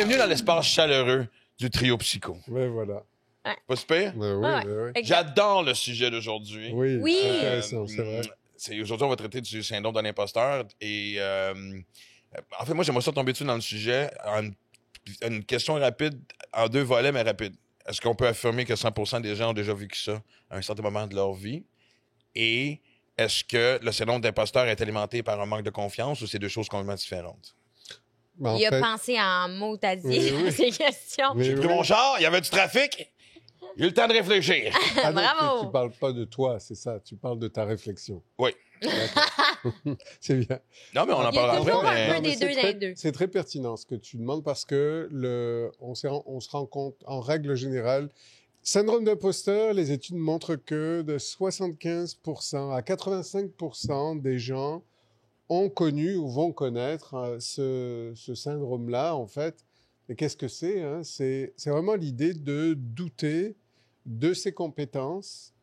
Bienvenue dans l'espace chaleureux du trio psycho. Oui, voilà. Pas super? Oui, Ouais. oui. Exact. J'adore le sujet d'aujourd'hui. Oui, Oui. c'est intéressant, c'est vrai. Aujourd'hui, on va traiter du syndrome de l'imposteur. Et en fait, moi, j'aimerais ça tomber dessus dans le sujet. Une question rapide, en 2 volets, mais rapide. Est-ce qu'on peut affirmer que 100% des gens ont déjà vécu ça à un certain moment de leur vie? Et est-ce que le syndrome d'imposteur est alimenté par un manque de confiance ou c'est 2 choses complètement différentes? Mais en Il a fait, pensé en mots, t'as dit, Oui, oui. dans ces questions. mais J'ai pris oui. mon char, il y avait du trafic. J'ai eu le temps de réfléchir. Ah non, Bravo. tu parles pas de toi, c'est ça. Tu parles de ta réflexion. Oui. D'accord. C'est bien. Non, mais on en Il y a parle toujours après. un Mais... peu des deux dans les deux. C'est très pertinent ce que tu demandes parce que on se rend compte, en règle générale, syndrome d'imposteur, les études montrent que de 75% à 85% des gens ont connu ou vont connaître ce syndrome-là, en fait. Et qu'est-ce que c'est, hein? C'est vraiment l'idée de douter de ses compétences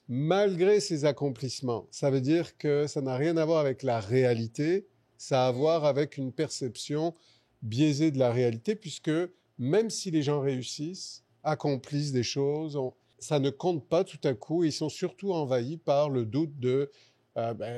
malgré ses accomplissements. Ça veut dire que ça n'a rien à voir avec la réalité, ça a à voir avec une perception biaisée de la réalité, puisque même si les gens réussissent, accomplissent des choses, ça ne compte pas tout à coup. Ils sont surtout envahis par le doute de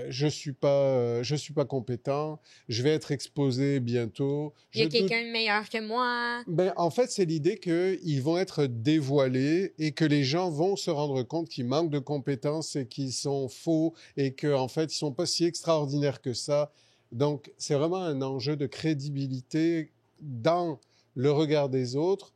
je suis pas compétent, je vais être exposé bientôt. Il y a Je doute- quelqu'un de meilleur que moi. En fait, c'est l'idée qu'ils vont être dévoilés et que les gens vont se rendre compte qu'ils manquent de compétences et qu'ils sont faux et qu'en fait, ils sont pas si extraordinaires que ça. Donc, c'est vraiment un enjeu de crédibilité dans le regard des autres,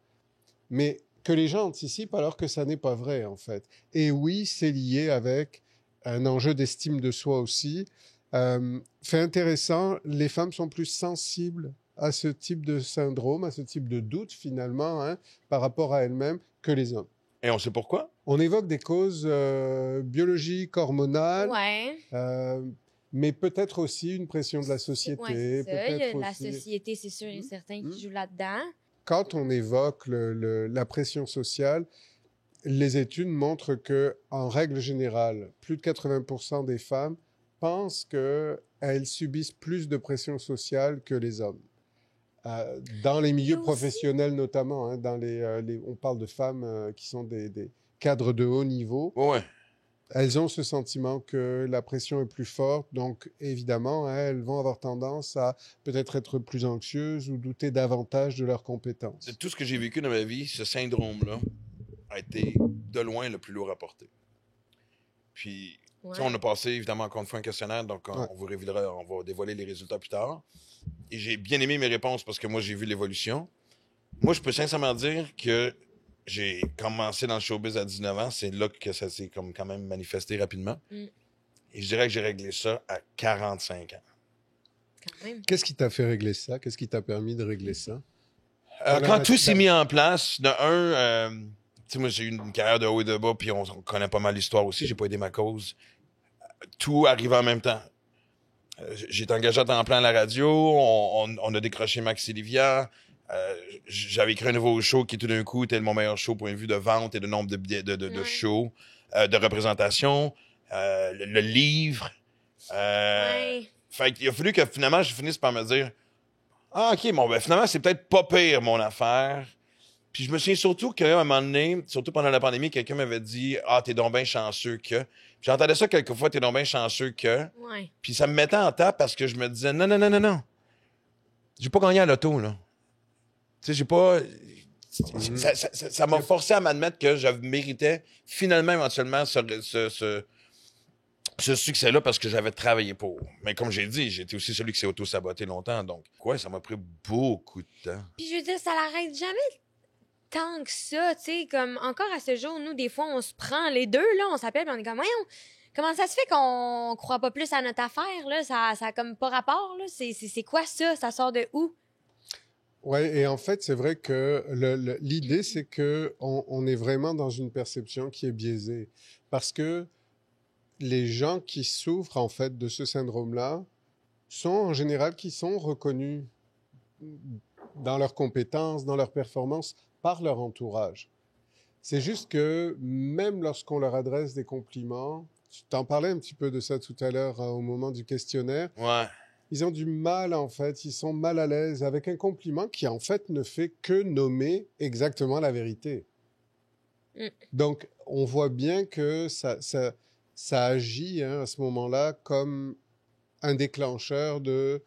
mais que les gens anticipent alors que ça n'est pas vrai, en fait. Et oui, c'est lié avec un enjeu d'estime de soi aussi. Fait intéressant, les femmes sont plus sensibles à ce type de syndrome, à ce type de doute finalement, hein, par rapport à elles-mêmes que les hommes. Et on sait pourquoi? On évoque des causes biologiques, hormonales, Ouais. mais peut-être aussi une pression de la société. Ouais, c'est ça. Il y a peut-être la aussi... société, c'est sûr et certain, qui joue là-dedans. Quand on évoque la pression sociale, les études montrent que, en règle générale, plus de 80% des femmes pensent qu'elles subissent plus de pression sociale que les hommes. Dans les milieux aussi- professionnels notamment, hein, on parle de femmes qui sont des cadres de haut niveau, Ouais. elles ont ce sentiment que la pression est plus forte, donc évidemment, hein, elles vont avoir tendance à peut-être être plus anxieuses ou douter davantage de leurs compétences. De tout ce que j'ai vécu dans ma vie, ce syndrome-là a été de loin le plus lourd à porter. Puis, Ouais. tu sais, on a passé évidemment encore une fois un questionnaire, donc Ouais. on va dévoiler les résultats plus tard. Et j'ai bien aimé mes réponses parce que moi, j'ai vu l'évolution. Moi, je peux sincèrement dire que j'ai commencé dans le showbiz à 19 ans. C'est là que ça s'est comme quand même manifesté rapidement. Mm. Et je dirais que j'ai réglé ça à 45 ans. Quand même. Qu'est-ce qui t'a fait régler ça? Qu'est-ce qui t'a permis de régler ça? Quand tout s'est mis en place, de un, tu sais, moi, j'ai eu une carrière de haut et de bas, puis on connaît pas mal l'histoire aussi. J'ai pas aidé ma cause. Tout arrivait en même temps. J'ai été engagé à temps plein à la radio. On a décroché Max et Livia. J'avais écrit un nouveau show qui, tout d'un coup, était mon meilleur show point de vue de vente et de nombre de billets de shows, de représentation. Le livre. Ouais. Fait qu'il a fallu que finalement, je finisse par me dire ah, OK, bon, ben finalement, c'est peut-être pas pire, mon affaire. Puis je me souviens surtout qu'à un moment donné, surtout pendant la pandémie, quelqu'un m'avait dit ah, t'es donc bien chanceux que. Puis j'entendais ça quelquefois, t'es donc bien chanceux que. Ouais. Puis ça me mettait en tape parce que je me disais non, non, non, non, non. J'ai pas gagné à l'auto, là. Tu sais, j'ai pas. Ça m'a forcé à m'admettre que je méritais finalement, éventuellement, ce succès-là parce que j'avais travaillé pour. Mais comme j'ai dit, j'étais aussi celui qui s'est auto-saboté longtemps. Donc, quoi, ça m'a pris beaucoup de temps. Puis je veux dire, ça l'arrête jamais tant que ça, tu sais, comme encore à ce jour, nous, des fois, on se prend les deux, là, on s'appelle, puis on est comme, voyons, comment ça se fait qu'on croit pas plus à notre affaire, là? Ça a comme pas rapport, là. C'est quoi ça? Ça sort de où? Ouais, et en fait, c'est vrai que l'idée, c'est que on est vraiment dans une perception qui est biaisée. Parce que les gens qui souffrent, en fait, de ce syndrome-là sont, en général, qui sont reconnus dans leurs compétences, dans leurs performances, par leur entourage. C'est juste que même lorsqu'on leur adresse des compliments, tu t'en parlais un petit peu de ça tout à l'heure au moment du questionnaire, Ouais. ils ont du mal, en fait. Ils sont mal à l'aise avec un compliment qui, en fait, ne fait que nommer exactement la vérité. Mm. Donc, on voit bien que ça agit à ce moment-là comme un déclencheur de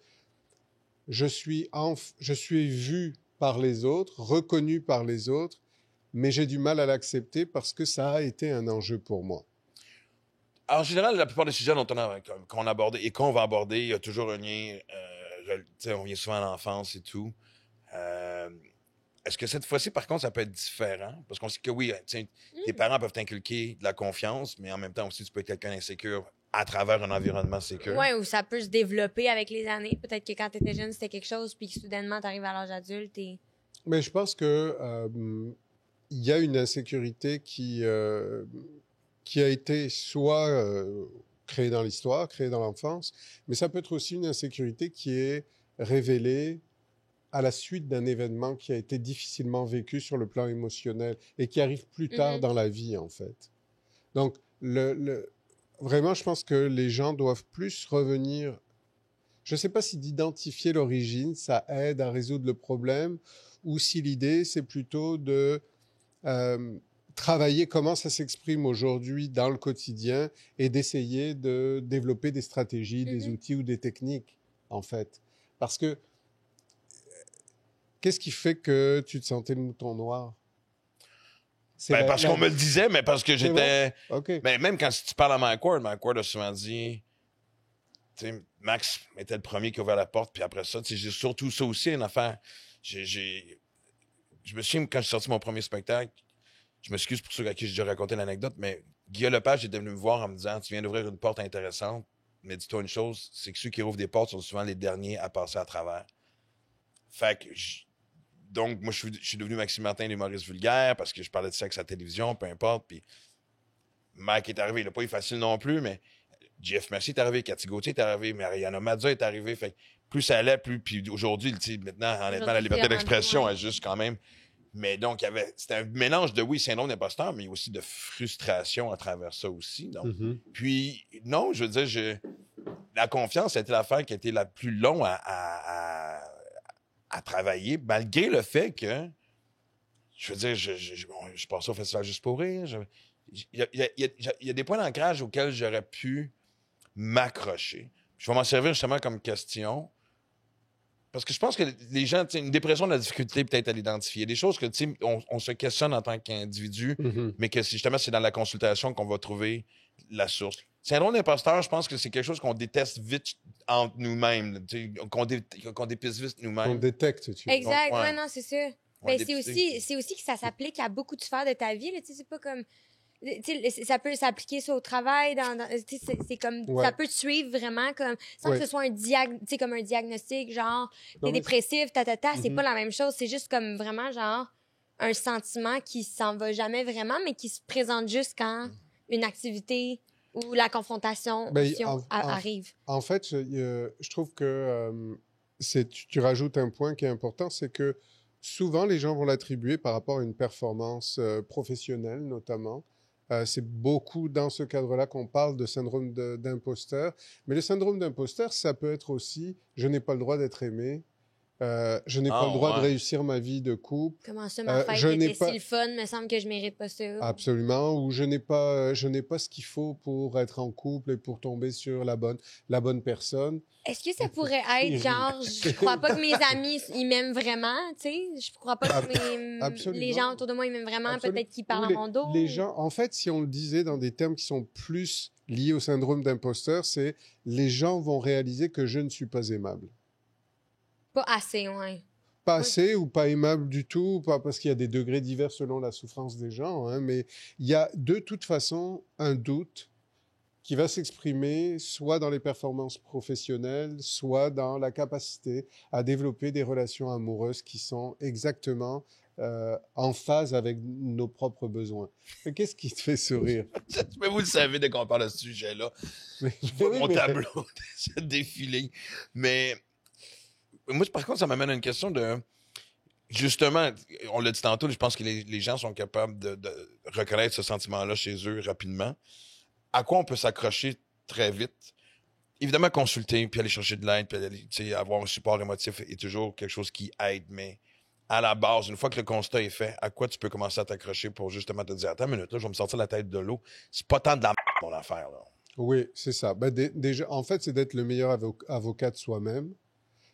je suis vu par les autres, reconnu par les autres, mais j'ai du mal à l'accepter parce que ça a été un enjeu pour moi. En général, la plupart des sujets qu'on a abordés et qu'on va aborder, il y a toujours un lien. On vient souvent à l'enfance et tout. Est-ce que cette fois-ci, par contre, ça peut être différent? Parce qu'on sait que oui, tes parents peuvent t'inculquer de la confiance, mais en même temps aussi, tu peux être quelqu'un d'insécure à travers un environnement sécure. Ouais, ou ça peut se développer avec les années. Peut-être que quand tu étais jeune, c'était quelque chose, puis que soudainement, tu arrives à l'âge adulte et... Mais je pense que il y a une insécurité qui a été soit créée dans l'histoire, créée dans l'enfance, mais ça peut être aussi une insécurité qui est révélée à la suite d'un événement qui a été difficilement vécu sur le plan émotionnel et qui arrive plus tard dans la vie, en fait. Donc, vraiment, je pense que les gens doivent plus revenir. Je ne sais pas si d'identifier l'origine, ça aide à résoudre le problème, ou si l'idée, c'est plutôt de travailler comment ça s'exprime aujourd'hui dans le quotidien et d'essayer de développer des stratégies, des outils ou des techniques, en fait. Parce que qu'est-ce qui fait que tu te sentais le mouton noir? Parce qu'on me le disait, mais parce que j'étais... Okay. Mais même quand tu parles à Mike Ward a souvent dit... Max était le premier qui a ouvert la porte, puis après ça, j'ai surtout ça aussi, une affaire. Je me souviens, quand j'ai sorti mon premier spectacle, je m'excuse pour ceux à qui j'ai déjà raconté l'anecdote, mais Guillaume Lepage était venu me voir en me disant « Tu viens d'ouvrir une porte intéressante, mais dis-toi une chose, c'est que ceux qui ouvrent des portes sont souvent les derniers à passer à travers. » Fait que... Donc, moi, je suis devenu Maxime Martin, l'humoriste vulgaire, parce que je parlais de sexe à la télévision, peu importe. Puis Mike est arrivé. Il n'a pas eu facile non plus, mais Jeff Mercier est arrivé, Cathy Gauthier est arrivé, Mariana Mazza est arrivée. Fait que plus ça allait, plus... Puis aujourd'hui, maintenant, honnêtement, la liberté d'expression est juste quand même... Mais donc, c'était un mélange de, oui, syndrome d'imposteur, mais aussi de frustration à travers ça aussi. Donc, puis, non, je veux dire, la confiance, c'était l'affaire qui a été la plus longue à travailler, malgré le fait que, je veux dire, je passe au festival juste pour rire. Il y a des points d'ancrage auxquels j'aurais pu m'accrocher. Je vais m'en servir justement comme question. Parce que je pense que les gens, une dépression, la difficulté peut-être à l'identifier. Des choses que, on se questionne en tant qu'individu, mais que justement, c'est dans la consultation qu'on va trouver la source. Syndrome d'imposteur, je pense que c'est quelque chose qu'on déteste vite entre nous-mêmes, qu'on dépisse vite nous-mêmes. On détecte, tu vois. Exact, ouais, non, c'est ça. Ben, c'est aussi que ça s'applique à beaucoup de sphères de ta vie, là, c'est pas comme... ça peut s'appliquer ça au travail, c'est comme ça peut te suivre vraiment comme sans que ce soit comme un diagnostic genre t'es dépressif, c'est pas la même chose, c'est juste comme vraiment genre un sentiment qui s'en va jamais vraiment, mais qui se présente juste quand une activité ou la confrontation arrive. En fait, je trouve que tu rajoutes un point qui est important, c'est que souvent les gens vont l'attribuer par rapport à une performance professionnelle notamment. C'est beaucoup dans ce cadre-là qu'on parle de syndrome d'imposteur. Mais le syndrome d'imposteur, ça peut être aussi « je n'ai pas le droit d'être aimé ». Je n'ai pas le droit de réussir ma vie de couple. Comment ça, ma fête était si le fun, me semble que je mérite pas ça. Absolument. Ou je n'ai pas ce qu'il faut pour être en couple et pour tomber sur la bonne personne. Est-ce que ça pourrait être genre, je crois pas que mes amis, ils m'aiment vraiment, tu sais? Je crois pas que les gens autour de moi, ils m'aiment vraiment. Peut-être qu'ils parlent à mon dos. Les gens, en fait, si on le disait dans des termes qui sont plus liés au syndrome d'imposteur, c'est les gens vont réaliser que je ne suis pas aimable. Pas assez, ouais. Pas assez ou pas aimable du tout, pas parce qu'il y a des degrés divers selon la souffrance des gens, mais il y a de toute façon un doute qui va s'exprimer soit dans les performances professionnelles, soit dans la capacité à développer des relations amoureuses qui sont exactement en phase avec nos propres besoins. Qu'est-ce qui te fait sourire? Mais vous le savez dès qu'on parle de ce sujet-là. Je vois mon tableau défiler. Mais... Moi, par contre, ça m'amène à une question de... Justement, on l'a dit tantôt, je pense que les gens sont capables de reconnaître ce sentiment-là chez eux rapidement. À quoi on peut s'accrocher très vite? évidemment, consulter, puis aller chercher de l'aide, puis aller, tu sais, avoir un support émotif est toujours quelque chose qui aide, mais à la base, une fois que le constat est fait, à quoi tu peux commencer à t'accrocher pour justement te dire, attends une minute, là, je vais me sortir la tête de l'eau. C'est pas tant de la mon affaire, là. Oui, c'est ça. Ben, déjà, en fait, c'est d'être le meilleur avocat de soi-même.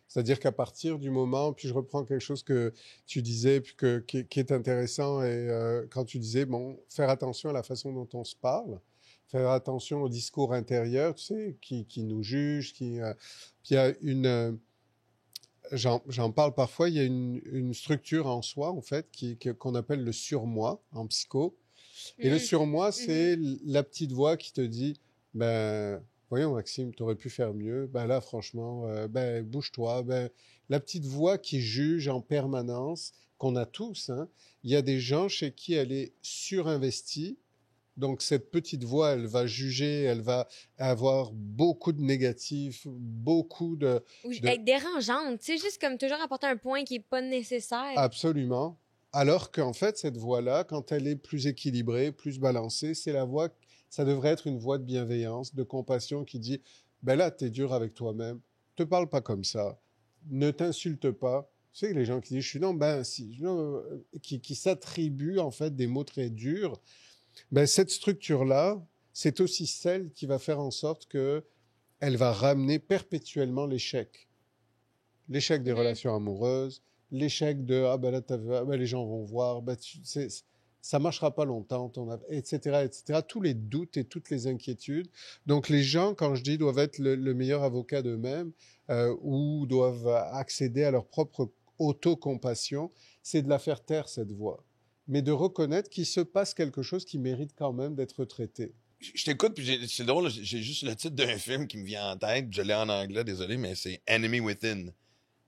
C'est-à-dire qu'à partir du moment, puis je reprends quelque chose que tu disais, puis qui est intéressant, et quand tu disais, bon, faire attention à la façon dont on se parle, faire attention au discours intérieur, tu sais, qui nous juge, puis il y a j'en parle parfois, il y a une structure en soi, en fait, qu'on appelle le surmoi en psycho. Et le surmoi, c'est la petite voix qui te dit, ben, voyons Maxime, t'aurais pu faire mieux. Ben là, franchement, ben bouge-toi. Ben, la petite voix qui juge en permanence, qu'on a tous, hein. Il y a des gens chez qui elle est surinvestie. Donc cette petite voix, elle va juger, elle va avoir beaucoup de négatifs, beaucoup Oui, de... être dérangeante, tu sais, juste comme toujours apporter un point qui est pas nécessaire. Absolument. Alors qu'en fait, cette voix-là, quand elle est plus équilibrée, plus balancée, c'est la voix, ça devrait être une voix de bienveillance, de compassion qui dit, ben là, t'es dur avec toi-même, te parle pas comme ça, ne t'insulte pas. Tu sais, les gens qui disent, je suis non, ben si, non, qui s'attribuent en fait des mots très durs, ben cette structure-là, c'est aussi celle qui va faire en sorte que elle va ramener perpétuellement l'échec. L'échec des relations amoureuses, l'échec de ah ben là ah ben les gens vont voir, ben ça marchera pas longtemps, etc., etc. Tous les doutes et toutes les inquiétudes. Donc les gens, quand je dis doivent être le meilleur avocat d'eux-mêmes ou doivent accéder à leur propre autocompassion, c'est de la faire taire cette voix, mais de reconnaître qu'il se passe quelque chose qui mérite quand même d'être traité. Je t'écoute, puis c'est drôle, j'ai juste le titre d'un film qui me vient en tête. Je l'ai en anglais, désolé, mais c'est Enemy Within.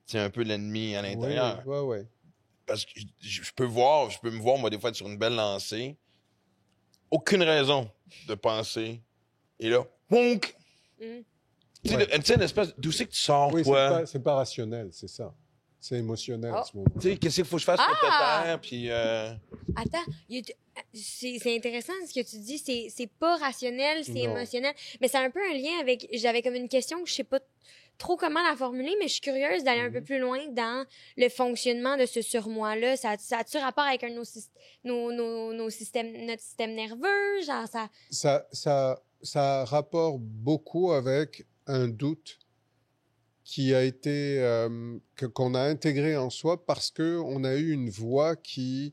C'est un peu l'ennemi à l'intérieur. Oui, ouais. Parce que je peux me voir, moi, des fois, sur une belle lancée. Aucune raison de penser. Et là, bonk! Mm. Tu sais, une espèce. D'où c'est que tu sors, Oui, toi? c'est pas rationnel, c'est ça. C'est émotionnel à Oh. ce moment. Tu sais, qu'est-ce qu'il faut que je fasse pour te taire? Puis. Attends, c'est intéressant ce que tu dis. C'est pas rationnel, c'est Non. émotionnel. Mais c'est un peu un lien avec. J'avais comme une question que je sais pas trop comment la formuler, mais je suis curieuse d'aller un peu plus loin dans le fonctionnement de ce surmoi-là. Ça a-tu rapport avec nos systèmes, notre système nerveux? Genre, Ça a rapport beaucoup avec un doute qui a été qu'on a intégré en soi parce que on a eu une voix qui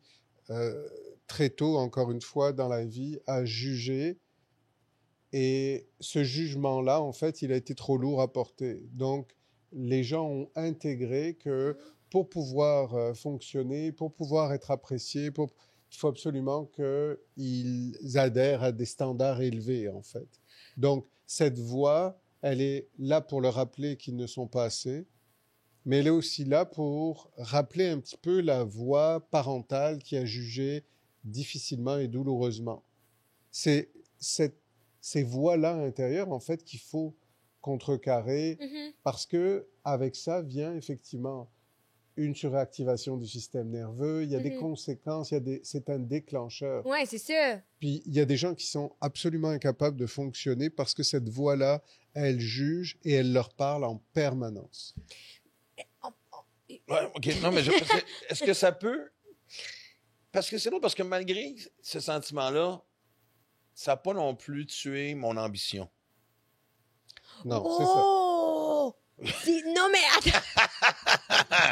très tôt, encore une fois, dans la vie, a jugé. Et ce jugement-là, en fait, il a été trop lourd à porter. Donc, les gens ont intégré que pour pouvoir fonctionner, pour pouvoir être appréciés, il faut absolument qu'ils adhèrent à des standards élevés, en fait. Donc, cette voix, elle est là pour leur rappeler qu'ils ne sont pas assez, mais elle est aussi là pour rappeler un petit peu la voix parentale qui a jugé difficilement et douloureusement. C'est ces voix-là intérieures, en fait, qu'il faut contrecarrer parce que avec ça vient effectivement une surréactivation du système nerveux, il y a des conséquences, c'est un déclencheur. Ouais, c'est ça. Puis il y a des gens qui sont absolument incapables de fonctionner parce que cette voix-là, elle juge et elle leur parle en permanence. Ouais, OK. Non, mais est-ce que ça peut... Parce que c'est drôle, parce que malgré ce sentiment-là, ça n'a pas non plus tué mon ambition. Non, oh! Non, mais attends!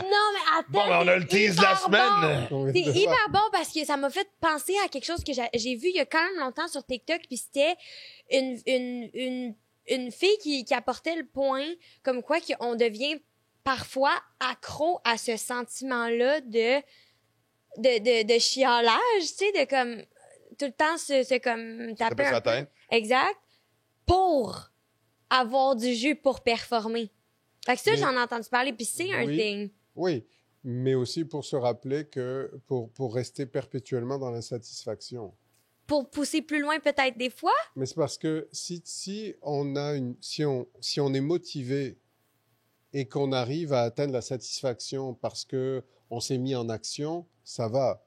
Non, mais attends! Bon, ben, on a le tease de la semaine! Bon. C'est hyper bon parce que ça m'a fait penser à quelque chose que j'ai vu il y a quand même longtemps sur TikTok, puis c'était une fille qui apportait le point comme quoi qu'on devient parfois accro à ce sentiment-là de chialage, tu sais, de comme tout le temps c'est comme taper sa tête. Exact. Pour avoir du jus pour performer. Fait que ça, j'en ai entendu parler, puis c'est un thing. Oui, mais aussi pour se rappeler que pour rester perpétuellement dans l'insatisfaction. Pour pousser plus loin peut-être des fois. Mais c'est parce que si on est motivé et qu'on arrive à atteindre la satisfaction parce que on s'est mis en action, ça va.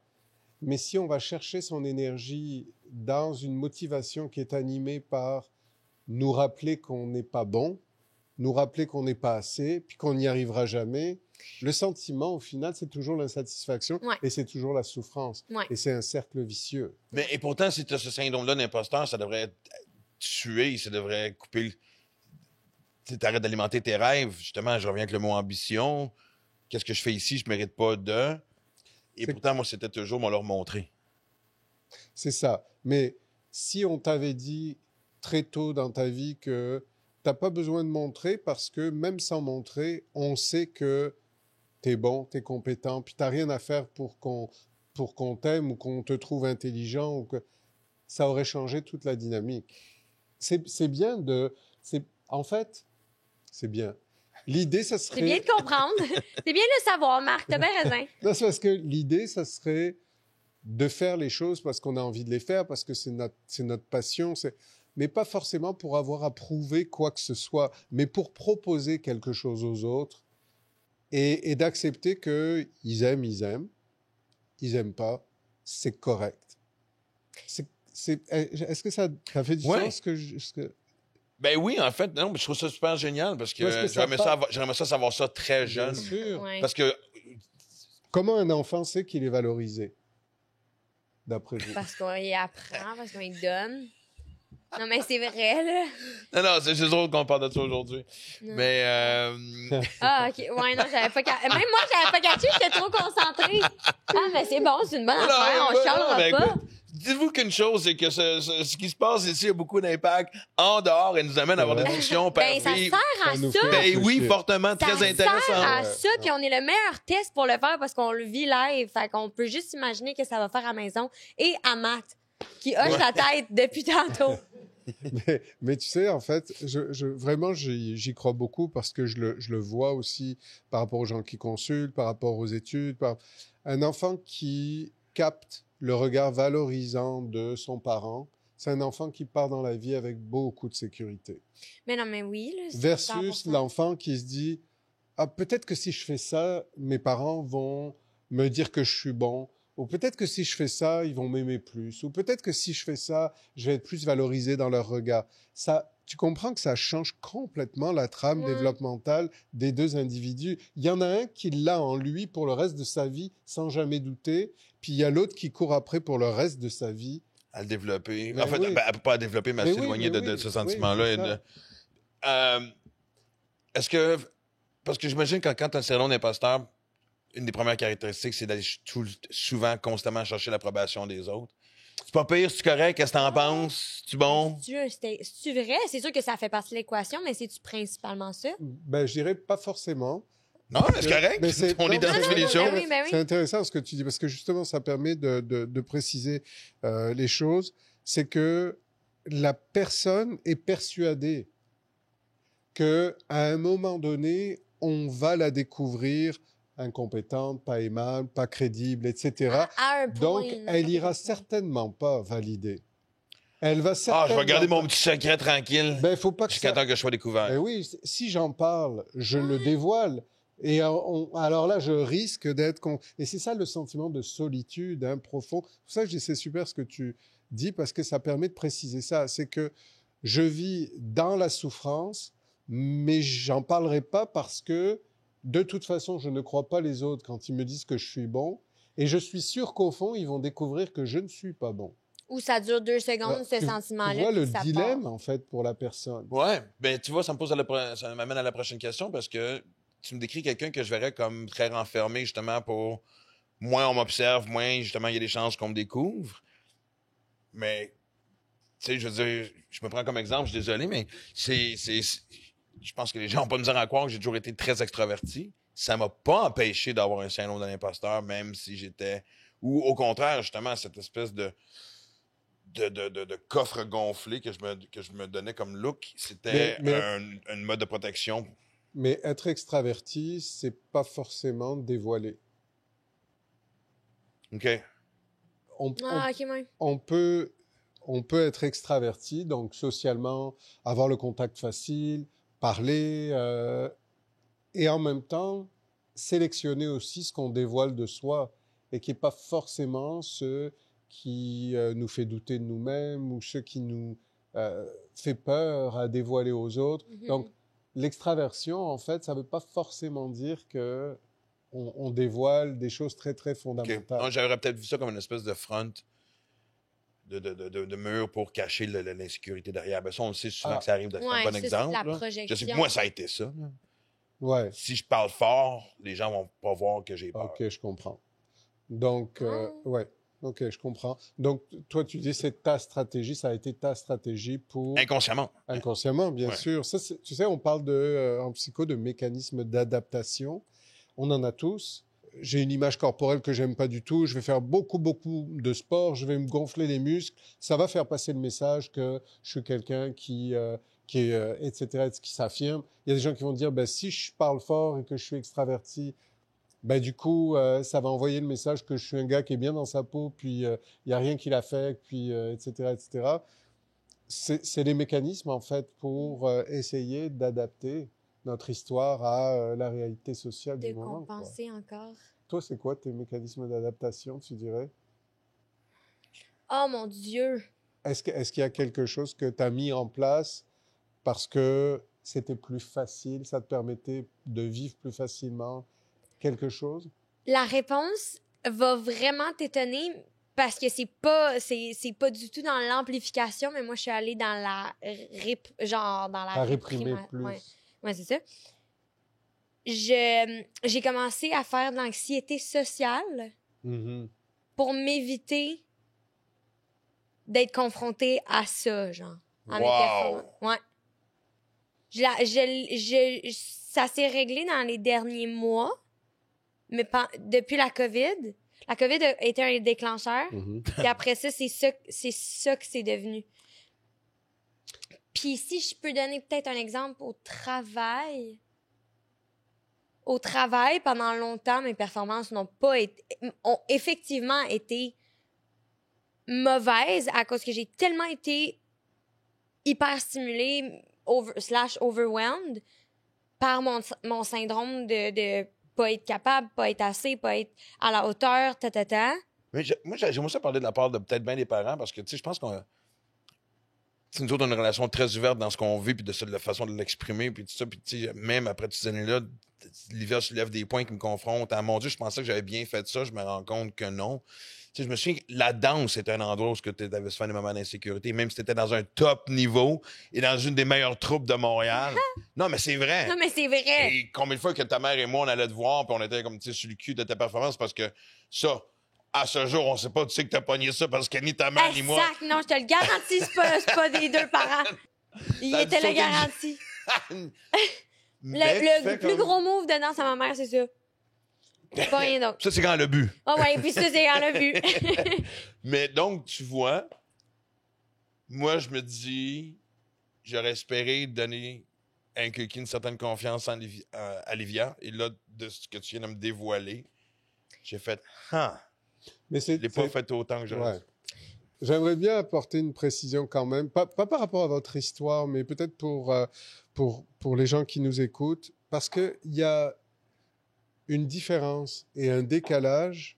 Mais si on va chercher son énergie dans une motivation qui est animée par nous rappeler qu'on n'est pas bon, nous rappeler qu'on n'est pas assez, puis qu'on n'y arrivera jamais. Le sentiment, au final, c'est toujours l'insatisfaction Ouais. et c'est toujours la souffrance. Ouais. Et c'est un cercle vicieux. Mais, et pourtant, si tu as ce syndrome-là d'imposteur, ça devrait tuer, ça devrait couper. Tu arrêtes d'alimenter tes rêves. Justement, je reviens avec le mot ambition. Qu'est-ce que je fais ici? Je ne mérite pas de. Et C'est- pourtant, moi, c'était toujours, on leur montrer. C'est ça. Mais si on t'avait dit très tôt dans ta vie que tu n'as pas besoin de montrer parce que même sans montrer, on sait que tu es bon, tu es compétent, puis tu n'as rien à faire pour qu'on t'aime ou qu'on te trouve intelligent, ou que ça aurait changé toute la dynamique. C'est bien de... En fait, c'est bien. L'idée, ça serait... C'est bien de comprendre. C'est bien de le savoir, Marc. T'as bien raison. Non, c'est parce que l'idée, ça serait de faire les choses parce qu'on a envie de les faire, parce que c'est notre passion, mais pas forcément pour avoir à prouver quoi que ce soit, mais pour proposer quelque chose aux autres et d'accepter qu'ils aiment, ils aiment pas, c'est correct. Est-ce que ça fait du Ouais. sens que... Ben oui, en fait, non, mais je trouve ça super génial parce que, Parce que ça j'aimerais ça savoir ça très Bien jeune. sûr. Ouais. Parce que, Comment un enfant sait qu'il est valorisé, d'après vous? Parce qu'on y apprend, parce qu'on y donne. Non, mais c'est vrai, là. non, c'est juste drôle qu'on parle de ça aujourd'hui. Non. Mais, Ah, OK. Ouais, non, j'avais pas... Même moi, j'avais pas catché, j'étais trop concentrée. Ah, mais c'est bon, c'est une bonne affaire, on chialera ben, pas. écoute, dites-vous qu'une chose, c'est que ce qui se passe ici a beaucoup d'impact en dehors et nous amène à avoir des discussions Ben, ça vive. sert à Ça nous ça. fait- Ben oui, réfléchir. fortement, Ça très sert intéressant. à Ouais. ça, puis on est le meilleur test pour le faire parce qu'on le vit live. Fait qu'on peut juste imaginer que ça va faire à la maison. Et à Matt, qui hoche la tête depuis tantôt. Mais tu sais, en fait, vraiment, j'y crois beaucoup parce que je le vois aussi par rapport aux gens qui consultent, par rapport aux études. Un enfant qui capte le regard valorisant de son parent, c'est un enfant qui part dans la vie avec beaucoup de sécurité. Mais non, mais oui. Là, c'est Versus 100%. l'enfant qui se dit, ah, peut-être que si je fais ça, mes parents vont me dire que je suis bon. Ou peut-être que si je fais ça, ils vont m'aimer plus. Ou peut-être que si je fais ça, je vais être plus valorisé dans leur regard. Ça, tu comprends que ça change complètement la trame Ouais. développementale des deux individus. Il y en a un qui l'a en lui pour le reste de sa vie sans jamais douter. Puis il y a l'autre qui court après pour le reste de sa vie. À le développer. Ben En fait, oui. pas à développer, mais à Mais oui, s'éloigner mais de oui, ce oui, sentiment-là. c'est et ça. Est-ce que. Parce que j'imagine que quand tu as un syndrome d'imposteur, une des premières caractéristiques, c'est d'aller souvent, constamment chercher l'approbation des autres. C'est pas pire, c'est correct, qu'est-ce que t'en penses? C'est-tu bon? C'est-tu vrai? C'est sûr que ça fait partie de l'équation, mais c'est-tu principalement ça? Ben, je dirais pas forcément. Non, mais c'est correct. Mais c'est- On non, identifie mais les c'est- choses. Ben oui, ben oui. C'est intéressant ce que tu dis parce que justement, ça permet de préciser les choses. C'est que la personne est persuadée que à un moment donné, on va la découvrir incompétente, pas aimable, pas crédible, etc. À un point. Donc, là, elle ira complètement. certainement pas valider. Elle va Ah, certainement. je vais garder mon pas- petit secret tranquille Ben, faut pas que jusqu'à ça. temps que je sois découvert. Ben oui, si j'en parle, je le dévoile. Et alors là, je risque d'être... Et c'est ça le sentiment de solitude profond. C'est pour ça que je dis c'est super ce que tu dis, parce que ça permet de préciser ça. C'est que je vis dans la souffrance, mais j'en parlerai pas parce que, de toute façon, je ne crois pas les autres quand ils me disent que je suis bon. Et je suis sûr qu'au fond, ils vont découvrir que je ne suis pas bon. Ou ça dure 2 secondes, Alors, ce tu sentiment-là. vois le puis ça dilemme, part. en fait, pour la personne. Ouais, ben tu vois, ça m'amène à la prochaine question parce que tu me décris quelqu'un que je verrais comme très renfermé, justement, pour moins on m'observe, moins, justement, il y a des chances qu'on me découvre. Mais, tu sais, je veux dire, je me prends comme exemple, je suis désolé, mais je pense que les gens n'ont pas de misère à croire que j'ai toujours été très extraverti. Ça m'a pas empêché d'avoir un syndrome de l'imposteur, même si j'étais... Ou au contraire, justement, cette espèce de coffre gonflé que je me donnais comme look, c'était Mais- un mode de protection. Mais être extraverti, c'est pas forcément dévoiler. OK? Ah, OK, ouais. On peut être extraverti, donc socialement, avoir le contact facile, parler, et en même temps, sélectionner aussi ce qu'on dévoile de soi et qui n'est pas forcément ce qui nous fait douter de nous-mêmes ou ce qui nous fait peur à dévoiler aux autres. Mhm. Donc, l'extraversion, en fait, ça ne veut pas forcément dire que on dévoile des choses très, très OK. fondamentales. Non, j'aurais peut-être vu ça comme une espèce de front, de mur pour cacher l'insécurité derrière. Ben, ça, on le sait souvent Ah. que ça arrive. C'est un Ouais, bon ça, c'est exemple. la là. Je projection. sais que moi, ça a été ça. Là. Ouais, Si je parle fort, les gens vont pas voir que j'ai peur. ok, je comprends. Donc, Ah. ouais, ok, je comprends. Donc, toi, tu dis c'est ta stratégie, ça a été ta stratégie pour... Inconsciemment. Inconsciemment, bien Ouais. sûr. Ça, tu sais, on parle en psycho de mécanismes d'adaptation. On en a tous. J'ai une image corporelle que j'aime pas du tout. Je vais faire beaucoup, beaucoup de sport. Je vais me gonfler les muscles. Ça va faire passer le message que je suis quelqu'un qui est, etc., qui s'affirme. Il y a des gens qui vont dire, ben, si je parle fort et que je suis extraverti, ben, du coup, ça va envoyer le message que je suis un gars qui est bien dans sa peau, puis il y a rien qui l'affecte, puis etc., etc. C'est des mécanismes, en fait, pour essayer d'adapter notre histoire à la réalité sociale De du moment, quoi. compenser encore. Toi, c'est quoi tes mécanismes d'adaptation, tu dirais? Oh mon Dieu! Est-ce qu'il y a quelque chose que tu as mis en place parce que c'était plus facile, ça te permettait de vivre plus facilement quelque chose? La réponse va vraiment t'étonner parce que c'est pas du tout dans l'amplification, mais moi, je suis allée dans genre dans la À réprimer plus. Ouais, c'est ça. J'ai commencé à faire de l'anxiété sociale Mhm. pour m'éviter d'être confrontée à ça, genre. À mes Wow! performances. Ouais. Ça s'est réglé dans les derniers mois, mais depuis la COVID. La COVID a été un déclencheur. Mhm. Puis après ça, c'est ça que c'est devenu. Puis si je peux donner peut-être un exemple au travail. Au travail, pendant longtemps, mes performances ont effectivement été mauvaises à cause que j'ai tellement été hyper stimulée / overwhelmed par mon syndrome de pas être capable, pas être assez, pas être à la hauteur, Mais moi, j'aimerais ça parler de la part de peut-être bien des parents parce que, tu sais, je pense qu'on. Nous autres, on a une relation très ouverte dans ce qu'on vit puis de la façon de l'exprimer puis tout ça. Puis, tu sais, même après toutes ces années-là, l'hiver soulève des points qui me confrontent. Ah, mon Dieu, je pensais que j'avais bien fait ça. Je me rends compte que non. Tu sais, je me souviens que la danse était un endroit où tu avais souvent des moments d'insécurité, même si tu étais dans un top niveau et dans une des meilleures troupes de Montréal. Non, mais c'est vrai. Non, mais c'est vrai. Et combien de fois que ta mère et moi, on allait te voir puis on était comme, tu sais, sur le cul de ta performance parce que ça, à ce jour, on sait pas, tu sais que t'as pogné ça parce que ni ta mère ni moi. Exact, non, je te le garantis, c'est pas des deux parents. Il T'as était sauté le garanti. Mais tu Le fais plus comme- gros move de danse à ma mère, c'est ça. Pas rien d'autre. Ça, c'est quand le but. Ah ouais, puis ça, c'est quand le but. Mais donc, tu vois, moi, je me dis, j'aurais espéré inculquer une certaine confiance à Livia. Et là, de ce que tu viens de me dévoiler, j'ai fait, Mais je l'ai pas fait autant que j'aurais. Ouais. J'aimerais bien apporter une précision quand même, pas par rapport à votre histoire, mais peut-être pour les gens qui nous écoutent, parce qu'il y a une différence et un décalage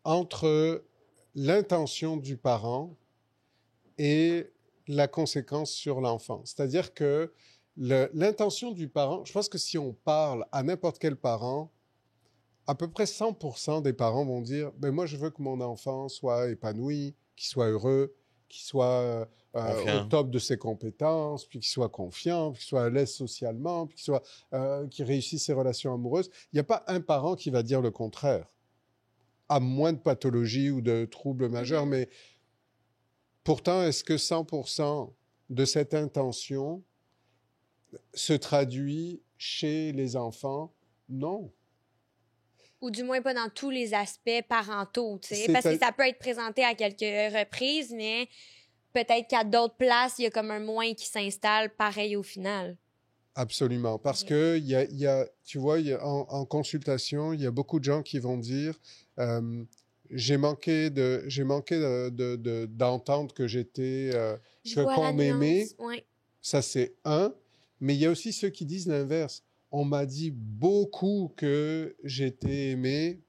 entre l'intention du parent et la conséquence sur l'enfant. C'est-à-dire que l'intention du parent, je pense que si on parle à n'importe quel parent, à peu près 100% des parents vont dire ben moi je veux que mon enfant soit épanoui, qu'il soit heureux, qu'il soit au top de ses compétences, puis qu'il soit confiant, puis qu'il soit à l'aise socialement, puis qu'il réussisse ses relations amoureuses. Il n'y a pas un parent qui va dire le contraire, à moins de pathologie ou de troubles majeurs. Mais pourtant, est-ce que 100% de cette intention se traduit chez les enfants? Non. Ou du moins pas dans tous les aspects parentaux, tu sais. Parce que ça peut être présenté à quelques reprises, mais peut-être qu'à d'autres places, il y a comme un moins qui s'installe pareil au final. Absolument. Parce que, tu vois, en consultation, il y a beaucoup de gens qui vont dire j'ai manqué d'entendre que j'étais, qu'on m'aimait. Ouais. Ça, c'est un. Mais il y a aussi ceux qui disent l'inverse. On m'a dit beaucoup que j'étais aimé,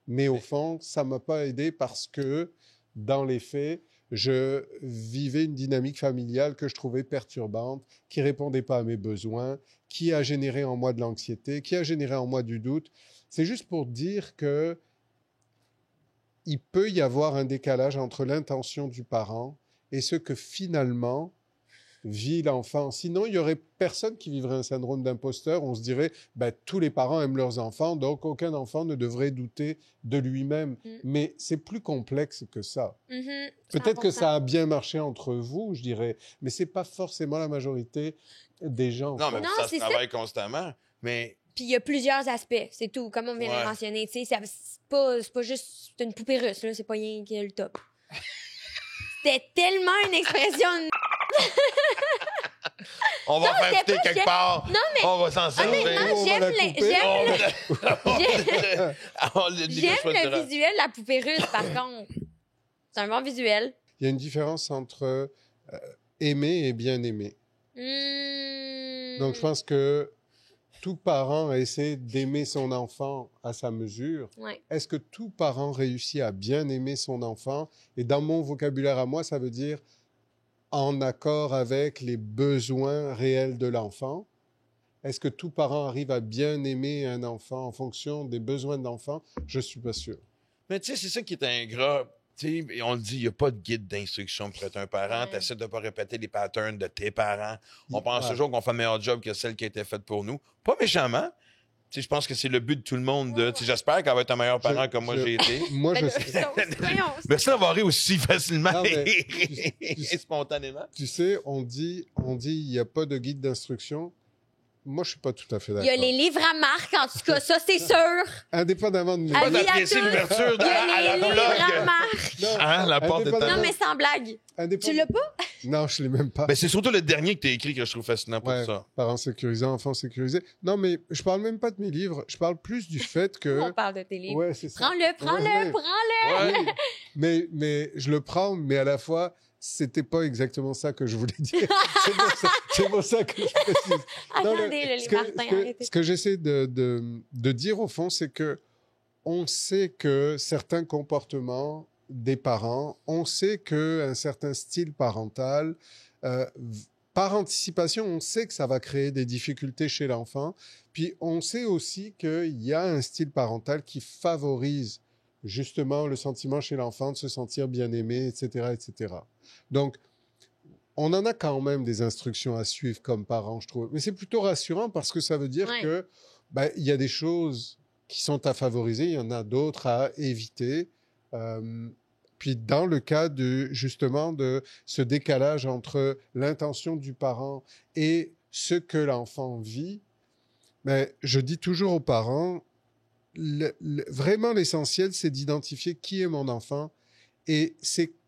mais au fond, ça m'a pas aidé parce que, dans les faits, je vivais une dynamique familiale que je trouvais perturbante, qui répondait pas à mes besoins, qui a généré en moi de l'anxiété, qui a généré en moi du doute. C'est juste pour dire que il peut y avoir un décalage entre l'intention du parent et ce que finalement vit l'enfant. Sinon, il y aurait personne qui vivrait un syndrome d'imposteur. On se dirait, ben, tous les parents aiment leurs enfants, donc aucun enfant ne devrait douter de lui-même. Mais c'est plus complexe que ça. Peut-être que ça a bien marché entre vous, je dirais, mais c'est pas forcément la majorité des gens. Non, mais Non, ça se c'est ça. travaille constamment. Mais Puis il y a plusieurs aspects, c'est tout, comme on vient de Ouais. le mentionner. Tu sais, c'est pas juste une poupée russe, là, c'est pas rien qui est le top. C'était tellement une expression. on va faire c'était écouter pas- quelque part. Non, mais On va s'en servir. honnêtement, on va j'aime la les- couper. j'aime le visuel de la poupée russe, par contre. C'est un bon visuel. Il y a une différence entre aimer et bien aimer. Donc, je pense que tout parent essaie d'aimer son enfant à sa mesure. Ouais. Est-ce que tout parent réussit à bien aimer son enfant? Et dans mon vocabulaire à moi, ça veut dire en accord avec les besoins réels de l'enfant. Est-ce que tout parent arrive à bien aimer un enfant en fonction des besoins de l'enfant? Je suis pas sûr. Mais tu sais, c'est ça qui est ingrat. Tu sais, on le dit, il n'y a pas de guide d'instruction pour être un parent. Ouais. Tu essaies de ne pas répéter les patterns de tes parents. On pense Ouais. toujours qu'on fait un meilleur job que celle qui a été faite pour nous. Pas méchamment. Tu sais, je pense que c'est le but de tout le monde. Tu sais, j'espère qu'elle va être un meilleur parent comme moi j'ai été. Moi, Ben je là, sais. voyons, Mais ça va rire aussi facilement Non, mais et spontanément. Tu sais, on dit, il n'y a pas de guide d'instruction. Moi, je suis pas tout à fait il d'accord. y a les livres à marque, en tout cas, ça, c'est sûr. Indépendamment de mes... Pas Avis à d'apprécier tous. l'ouverture Il y a à la les livres à blog. marque. Non, Hein, la porte de Indépendamment- Non, mais sans blague. Tu l'as pas? Non, je l'ai même pas. Ben, c'est surtout le dernier que tu as écrit que je trouve fascinant pour Ouais, ça. parents sécurisés, enfants sécurisés. Non, mais je parle même pas de mes livres. Je parle plus du fait que... On parle de tes livres. Ouais, c'est ça. Prends-le, prends-le, Ouais. prends-le. Ouais. Mais je le prends, mais à la fois, c'était pas exactement ça que je voulais dire. C'est pour ça que je précise. Non, Attendez, le ce livre que- Martin, ce que- arrêtez. ce que j'essaie de dire au fond, c'est que on sait que certains comportements des parents, on sait qu'un certain style parental, par anticipation, on sait que ça va créer des difficultés chez l'enfant. Puis on sait aussi qu'il y a un style parental qui favorise justement le sentiment chez l'enfant de se sentir bien aimé, etc., etc. Donc, on en a quand même des instructions à suivre comme parents, je trouve. Mais c'est plutôt rassurant parce que ça veut dire Ouais. que il y a des choses qui sont à favoriser, il y en a d'autres à éviter. Puis dans le cas justement de ce décalage entre l'intention du parent et ce que l'enfant vit, je dis toujours aux parents, vraiment l'essentiel, c'est d'identifier qui est mon enfant et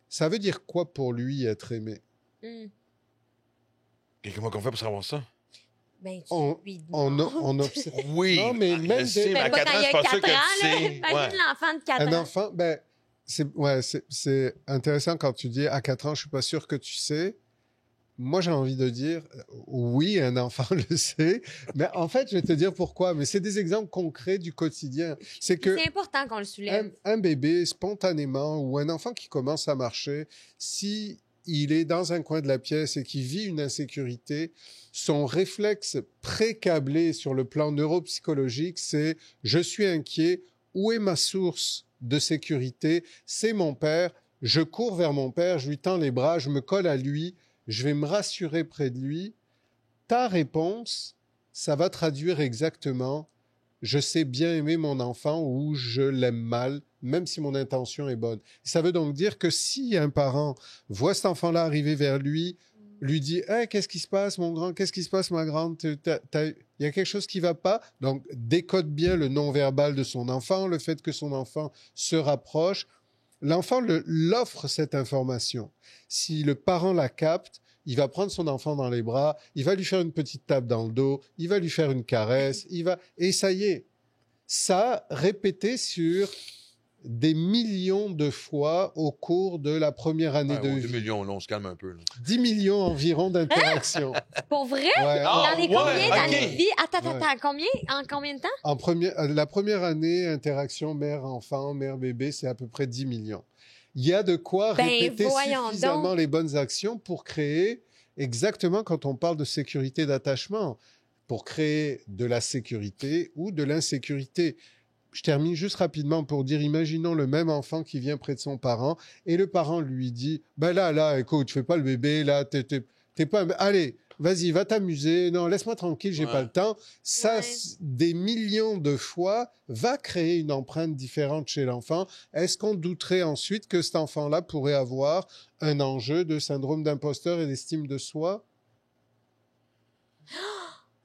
ça veut dire quoi pour lui être aimé. Hmm. Et comment on fait pour savoir ça? Ben, tu On- lui On, demandes. on observe. Oui. Non, mais je même sais, des- mais à Mais pas 4 quand ans, il y je a suis pas sûr 4 ans, que tu là. sais. Imagine Ouais. l'enfant de 4 Un ans. enfant, c'est intéressant quand tu dis à 4 ans, je suis pas sûr que tu sais. Moi, j'ai envie de dire, oui, un enfant le sait, mais en fait, je vais te dire pourquoi. Mais c'est des exemples concrets du quotidien. C'est que C'est important qu'on le soulève. un bébé, spontanément, ou un enfant qui commence à marcher, si il est dans un coin de la pièce et qui vit une insécurité, son réflexe précablé sur le plan neuropsychologique, c'est « je suis inquiet, où est ma source de sécurité? C'est mon père, je cours vers mon père, je lui tends les bras, je me colle à lui, je vais me rassurer près de lui. » Ta réponse, ça va traduire exactement « je sais bien aimer mon enfant » ou « je l'aime mal », même si mon intention est bonne. Ça veut donc dire que si un parent voit cet enfant-là arriver vers lui, lui dit hey, « qu'est-ce qui se passe, mon grand? Qu'est-ce qui se passe, ma grande? Il y a quelque chose qui va pas ?» Donc, décode bien le non-verbal de son enfant, le fait que son enfant se rapproche. L'enfant l'offre cette information. Si le parent la capte, il va prendre son enfant dans les bras, il va lui faire une petite tape dans le dos, il va lui faire une caresse, et ça y est. Ça, répété sur des millions de fois au cours de la première année de 2 vie. millions, là, on se calme un peu. Là. 10 millions environ d'interactions. Pour vrai? Ouais, Ah, Dans les ouais, combien d'années ok. de vie? Attends, Ouais. en combien de temps? La première année, interaction mère-enfant, mère-bébé, c'est à peu près 10 millions. Il y a de quoi Ben, répéter voyons suffisamment donc. les bonnes actions pour créer, exactement quand on parle de sécurité d'attachement, pour créer de la sécurité ou de l'insécurité. Je termine juste rapidement pour dire, imaginons le même enfant qui vient près de son parent et le parent lui dit, ben là, écoute, fais pas le bébé, là, t'es pas, allez, vas-y, va t'amuser, non, laisse-moi tranquille, j'ai Ouais. pas le temps. Ça, Ouais. des millions de fois, va créer une empreinte différente chez l'enfant. Est-ce qu'on douterait ensuite que cet enfant-là pourrait avoir un enjeu de syndrome d'imposteur et d'estime de soi?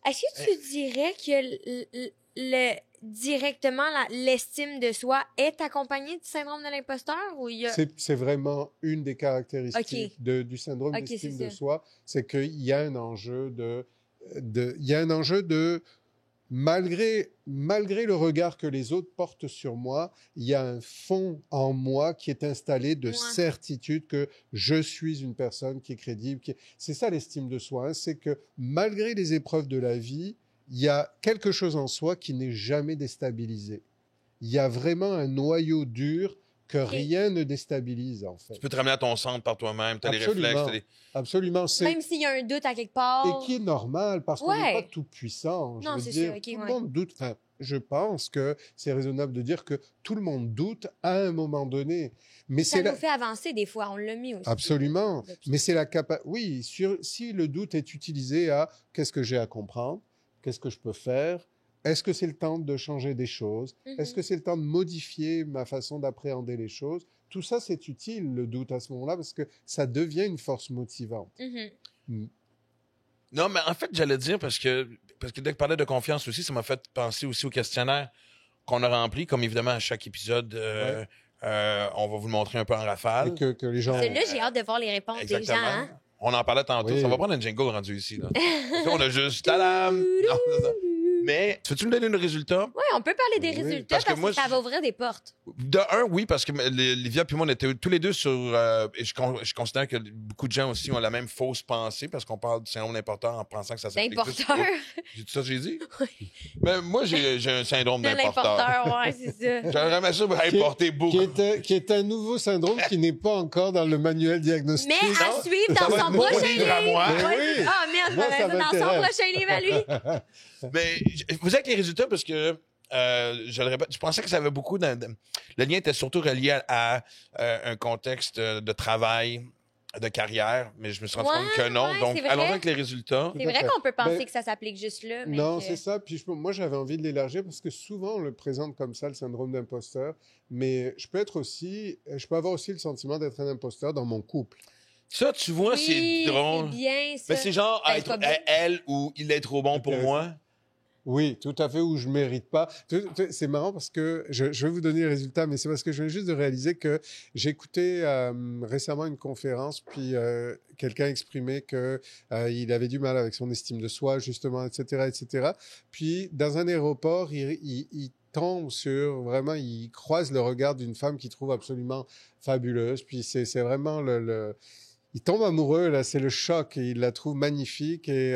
Est-ce que tu dirais que directement l'estime de soi est accompagnée du syndrome de l'imposteur ou il y a... C'est vraiment une des caractéristiques du syndrome Ok, d'estime c'est de ça. soi, c'est qu'il y a un enjeu il y a un enjeu de malgré le regard que les autres portent sur moi, il y a un fond en moi qui est installé de Ouais. certitude que je suis une personne qui est crédible. C'est ça l'estime de soi, hein, c'est que malgré les épreuves de la vie, il y a quelque chose en soi qui n'est jamais déstabilisé. Il y a vraiment un noyau dur que rien ne déstabilise, en fait. Tu peux te ramener à ton centre par toi-même, t'as les Absolument. réflexes, t'as les... Absolument. Même s'il y a un doute à quelque part. Et qui est normal, parce qu'on n'est Ouais. pas tout puissant. Non, Je veux c'est dire, ça, ok, tout le ouais. monde doute. Enfin, je pense que c'est raisonnable de dire que tout le monde doute à un moment donné. Mais Ça c'est nous fait avancer des fois, on l'a mis aussi. Absolument. Depuis. Mais c'est la capacité. Oui, si le doute est utilisé à qu'est-ce que j'ai à comprendre, qu'est-ce que je peux faire, est-ce que c'est le temps de changer des choses, est-ce que c'est le temps de modifier ma façon d'appréhender les choses, tout ça c'est utile le doute à ce moment-là parce que ça devient une force motivante. Mhm. Non, mais en fait, j'allais dire, parce que dès que tu parlais de confiance aussi, ça m'a fait penser aussi au questionnaire qu'on a rempli, comme évidemment à chaque épisode, on va vous le montrer un peu en rafale. Et que les gens... Celui-là, j'ai hâte de voir les réponses des gens. Exactement. Hein? On en parlait tantôt. Oui. Ça va prendre un jingle rendu ici. Là. Parce que là, on a juste... Tadam! Non, c'est ça. Mais, tu veux-tu me donner le résultat? Oui, on peut parler des Oui, résultats parce que parce que moi, ça va ouvrir des portes. De un, oui, parce que Livia puis moi, on était tous les deux sur... et je considère que beaucoup de gens aussi ont la même fausse pensée parce qu'on parle du syndrome d'importeur en pensant que ça s'applique juste L'importeur. J'ai tout ça que j'ai dit? Oui. Mais moi, j'ai un syndrome De d'importeur. l'importeur, ouais, c'est ça. J'aimerais ça pour importer beaucoup. qui est un nouveau syndrome qui n'est pas encore dans le manuel diagnostique. Mais à Non, suivre ça dans va son être mon prochain livre à livre. moi. Mais Ouais, oui. c'est- Ah merde, je Moi, m'avais ça fait dans son m'intéresse. prochain livre à lui. Mais vous avez les résultats parce que je le répète, je pensais que ça avait beaucoup le lien était surtout relié à un contexte de travail, de carrière, mais je me suis rendu compte que non. ouais, Donc, c'est vrai. allons avec les résultats. C'est Tout à vrai fait. qu'on peut penser Ben, que ça s'applique juste là. Mais Non, que- c'est ça. Puis moi, j'avais envie de l'élargir parce que souvent, on le présente comme ça, le syndrome d'imposteur. Mais je peux avoir aussi le sentiment d'être un imposteur dans mon couple. Ça, tu vois, Oui, c'est drôle. C'est bien, ça. Mais c'est genre Ben, c'est pas bien. elle ou il est trop bon pour Intéressant. moi. Oui, tout à fait, où je mérite pas. C'est marrant parce que je vais vous donner les résultats, mais c'est parce que je viens juste de réaliser que j'ai écouté récemment une conférence, puis quelqu'un exprimait que il avait du mal avec son estime de soi, justement, etc., etc. Puis dans un aéroport, il tombe sur vraiment, il croise le regard d'une femme qu'il trouve absolument fabuleuse. Puis c'est vraiment il tombe amoureux là, c'est le choc et il la trouve magnifique et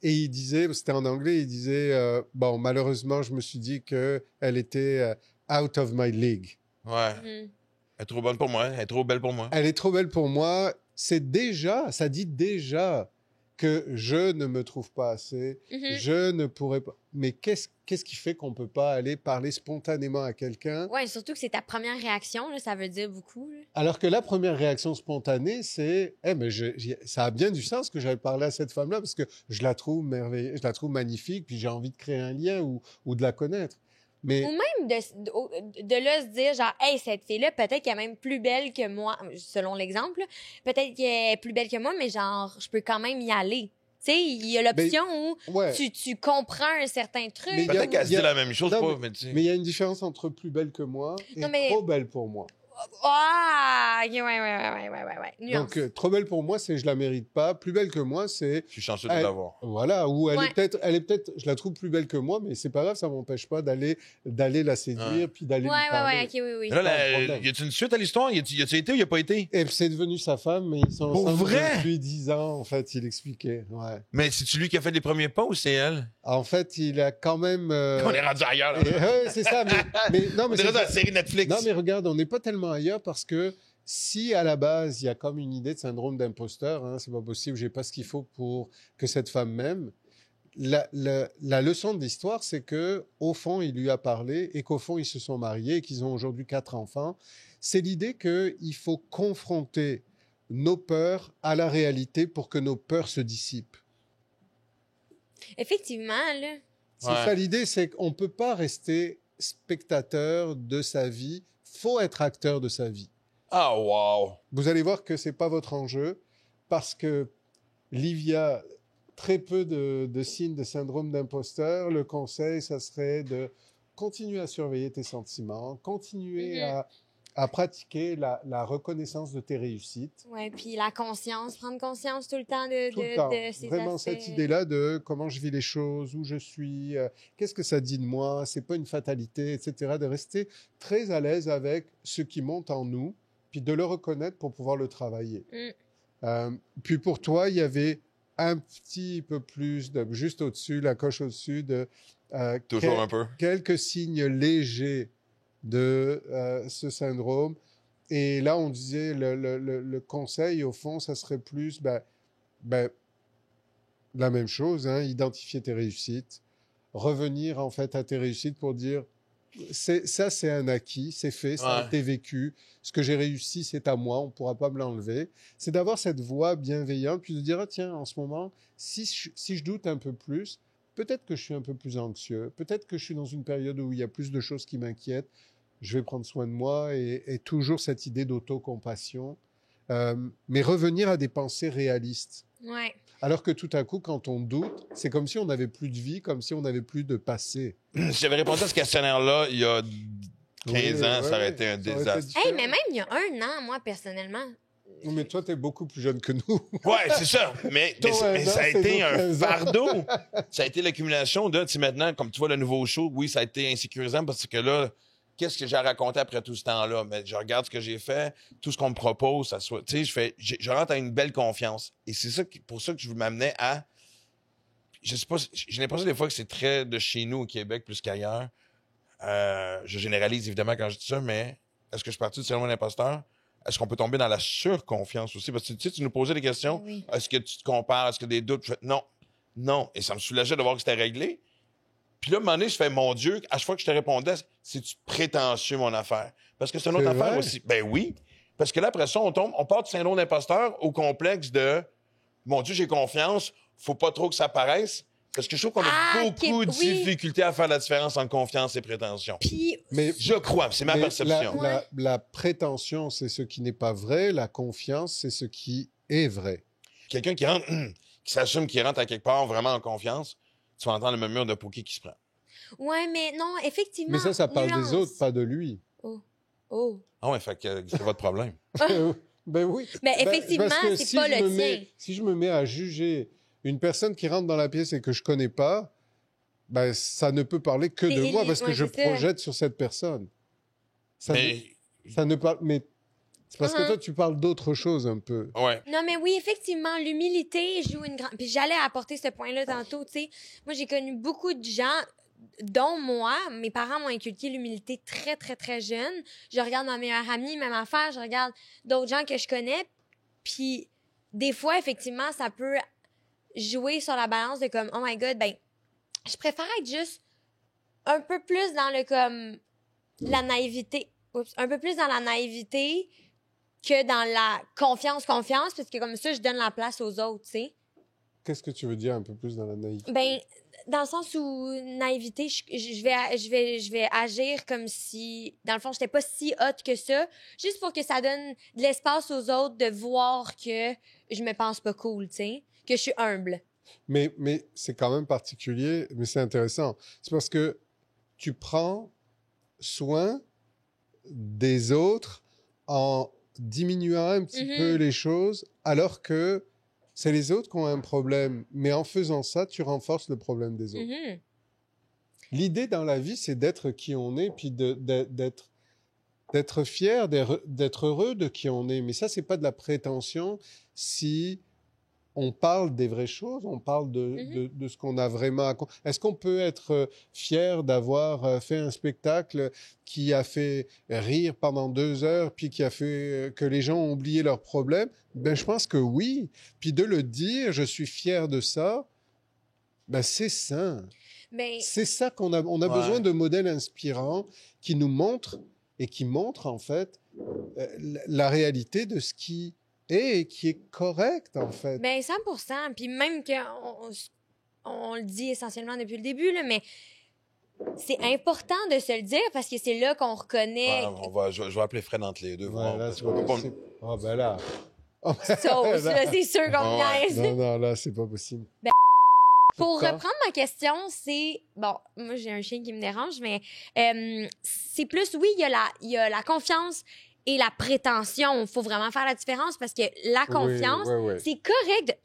il disait, c'était en anglais, il disait, bon, malheureusement, je me suis dit qu'elle était out of my league. Ouais. Mhm. Elle est trop bonne pour moi. Elle est trop belle pour moi. Elle est trop belle pour moi. Ça dit déjà que je ne me trouve pas assez, Mhm. je ne pourrais pas. Mais qu'est-ce qui fait qu'on peut pas aller parler spontanément à quelqu'un? Ouais, surtout que c'est ta première réaction, là, ça veut dire beaucoup. Là. Alors que la première réaction spontanée, c'est mais ça a bien du sens que j'aille parler à cette femme-là parce que je la trouve merveilleuse, je la trouve magnifique, puis j'ai envie de créer un lien ou de la connaître. Mais Ou même de là se dire, genre, hey, cette fille-là, peut-être qu'elle est même plus belle que moi, selon l'exemple. Là. Peut-être qu'elle est plus belle que moi, mais genre, je peux quand même y aller. Tu sais, il y a l'option où ouais. tu comprends un certain truc. Mais Peut-être qu'elle se il y dit a- la même chose, non, pas, mais tu sais. Mais il y a une différence entre plus belle que moi et Non, mais- trop belle pour moi. Ah, ok, ouais. Nuance. Donc, trop belle pour moi, c'est je la mérite pas. Plus belle que moi, c'est Je suis chanceux de Elle- l'avoir. voilà, ou elle Ouais. est peut-être, je la trouve plus belle que moi, mais c'est pas grave, ça m'empêche pas d'aller la séduire Ouais. puis d'aller lui Ouais, parler. ok, oui. Là, pas de problème. y a-tu une suite à l'histoire? Y a-tu été ou y a pas été? Et c'est devenu sa femme, mais ils sont Pour ensemble vrai? depuis 10 ans, en fait, il expliquait. Ouais. Mais c'est-tu lui qui a fait les premiers pas ou c'est elle? En fait, il a quand même. On est rendu ailleurs, là. Ouais, c'est ça, mais non, On mais est c'est rendu dans ça. la série Netflix. Non, mais regarde, on n'est pas tellement complètement ailleurs parce que si à la base, il y a comme une idée de syndrome d'imposteur, hein, c'est pas possible, j'ai pas ce qu'il faut pour que cette femme m'aime. La leçon de l'histoire, c'est que au fond, il lui a parlé et qu'au fond, ils se sont mariés et qu'ils ont aujourd'hui 4 enfants. C'est l'idée qu'il faut confronter nos peurs à la réalité pour que nos peurs se dissipent. Effectivement, là. C'est ça l'idée, c'est qu'on peut pas rester spectateur de sa vie, faut être acteur de sa vie. Ah, wow! Vous allez voir que c'est pas votre enjeu parce que Livia, très peu de signes de syndrome d'imposteur. Le conseil, ça serait de continuer à surveiller tes sentiments, continuer à pratiquer la reconnaissance de tes réussites. Ouais, puis la conscience, prendre conscience tout le temps Tout le temps. de ces Vraiment aspects. cette idée-là de comment je vis les choses, où je suis, qu'est-ce que ça dit de moi, c'est pas une fatalité, etc. De rester très à l'aise avec ce qui monte en nous, puis de le reconnaître pour pouvoir le travailler. Puis pour toi, il y avait un petit peu plus, juste au-dessus, la coche au-dessus de Toujours un peu. quelques signes légers de ce syndrome. Et là, on disait, le conseil, au fond, ça serait plus la même chose, hein, identifier tes réussites, revenir en fait à tes réussites pour dire, ça c'est un acquis, c'est fait, ça a été vécu, ce que j'ai réussi c'est à moi, on ne pourra pas me l'enlever. C'est d'avoir cette voix bienveillante, puis de dire, ah, tiens, en ce moment, si je doute un peu plus, peut-être que je suis un peu plus anxieux, peut-être que je suis dans une période où il y a plus de choses qui m'inquiètent, je vais prendre soin de moi, et toujours cette idée d'autocompassion, mais revenir à des pensées réalistes. Ouais. Alors que tout à coup, quand on doute, c'est comme si on n'avait plus de vie, comme si on n'avait plus de passé. Si j'avais répondu à ce questionnaire-là il y a 15 ans, ça aurait été un désastre. Hey, mais même il y a 1 an, moi, personnellement. Mais toi, t'es beaucoup plus jeune que nous. Ouais, c'est ça. Mais ça a été un fardeau. Ça a été l'accumulation de, tu sais, maintenant, comme tu vois le nouveau show, oui, ça a été insécurisant parce que là, qu'est-ce que j'ai à raconter après tout ce temps-là? Mais je regarde ce que j'ai fait, tout ce qu'on me propose, ça soit, tu sais, je rentre à une belle confiance. Et c'est ça pour ça que je m'amenais à, je sais pas, j'ai l'impression des fois que c'est très de chez nous au Québec plus qu'ailleurs. Je généralise évidemment quand je dis ça, mais est-ce que je suis parti du syndrome d'imposteur? Est-ce qu'on peut tomber dans la surconfiance aussi? Parce que tu sais, tu nous posais des questions. Oui. Est-ce que tu te compares? Est-ce que des doutes? Je fais, non. Non. Et ça me soulageait de voir que c'était réglé. Puis là, à un moment donné, je fais, mon Dieu, à chaque fois que je te répondais, c'est-tu prétentieux, mon affaire? Parce que c'est une autre affaire aussi. Ben oui. Parce que là, après ça, on part du syndrome d'imposteur au complexe de, mon Dieu, j'ai confiance, faut pas trop que ça paraisse. Parce que je trouve qu'on a beaucoup de difficultés à faire la différence entre confiance et prétention. Puis, je crois, c'est ma perception. La prétention, c'est ce qui n'est pas vrai. La confiance, c'est ce qui est vrai. Quelqu'un qui rentre, qui s'assume qu'il rentre à quelque part vraiment en confiance, tu vas entendre le même mur de Pookie qui se prend. Ouais, mais non, effectivement. Mais ça parle des autres, pas de lui. Oh. Ah ouais, fait que c'est votre problème. Ben oui. Mais effectivement, c'est pas le tien. Si je me mets à juger une personne qui rentre dans la pièce et que je connais pas, ben ça ne peut parler que de moi parce que je projette sur cette personne. Ça ne parle. Mais c'est parce que toi tu parles d'autre chose un peu. Ouais. Non, mais oui, effectivement, l'humilité joue une grande. Puis j'allais apporter ce point-là tantôt. Tu sais, moi j'ai connu beaucoup de gens, dont moi, mes parents m'ont inculqué l'humilité très, très, très jeune. Je regarde ma meilleure amie, même affaire, je regarde d'autres gens que je connais. Puis, des fois, effectivement, ça peut jouer sur la balance de comme, oh my God, ben, je préfère être juste un peu plus dans le comme, la naïveté. Un peu plus dans la naïveté que dans la confiance, parce que comme ça, je donne la place aux autres, tu sais. Qu'est-ce que tu veux dire un peu plus dans la naïveté? Ben, dans le sens où naïveté, je vais agir comme si, dans le fond, j'étais pas si hot que ça, juste pour que ça donne de l'espace aux autres de voir que je me pense pas cool, tu sais, que je suis humble. Mais c'est quand même particulier, mais c'est intéressant. C'est parce que tu prends soin des autres en diminuant un petit peu les choses, alors que c'est les autres qui ont un problème. Mais en faisant ça, tu renforces le problème des autres. L'idée dans la vie, c'est d'être qui on est, puis d'être fier, d'être heureux de qui on est. Mais ça, c'est pas de la prétention si on parle des vraies choses, on parle de ce qu'on a vraiment accompli. Est-ce qu'on peut être fier d'avoir fait un spectacle qui a fait rire pendant 2 heures, puis qui a fait que les gens ont oublié leurs problèmes? Ben, je pense que oui. Puis de le dire, je suis fier de ça, ben, c'est sain. Ben, C'est ça qu'on a. On a Ouais. besoin de modèles inspirants qui nous montrent et qui montrent, en fait, la réalité de ce qui est et qui est correct, en fait. ben 100%. Puis même on le dit essentiellement depuis le début, là, mais c'est important de se le dire parce que c'est là qu'on reconnaît Je vais appeler Fred entre les deux. voir, Voilà, parce qu'on peut pas- Ah, ben là. sauce. Là, c'est sûr qu'on Ouais. niaise. Non, là, c'est pas possible. Pour Pourquoi? reprendre ma question, c'est... Bon, moi, j'ai un chien qui me dérange, mais c'est plus, oui, il y a la confiance et la prétention. Il faut vraiment faire la différence parce que la confiance, Oui. c'est correct